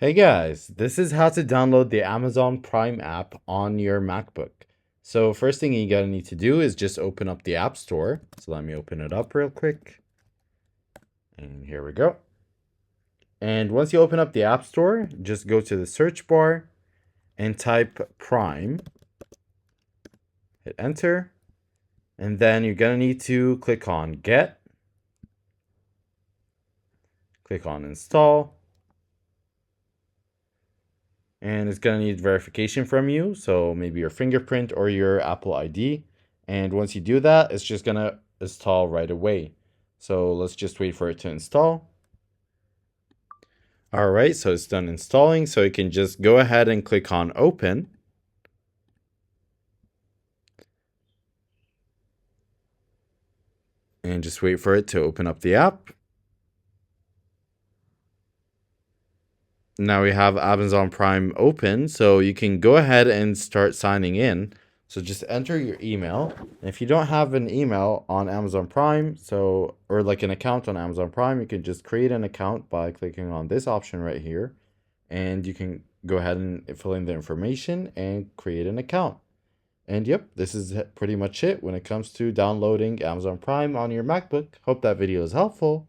Hey guys, this is how to download the Amazon Prime app on your MacBook. So first thing you gotta need to do is just open up the App Store. So let me open it up real quick. And here we go. And once you open up the App Store, just go to the search bar and type Prime. Hit enter. And then you're gonna need to click on Get. Click on Install. And it's going to need verification from you, so maybe your fingerprint or your Apple ID. And once you do that, it's just going to install right away. So let's just wait for it to install. All right, so it's done installing, so you can just go ahead and click on open. And just wait for it to open up the app. Now we have Amazon Prime open, so you can go ahead and start signing in. So just enter your email. And if you don't have an email on Amazon Prime, or like an account on Amazon Prime, you can just create an account by clicking on this option right here. And you can go ahead and fill in the information and create an account. And yep, this is pretty much it when it comes to downloading Amazon Prime on your MacBook. Hope that video is helpful.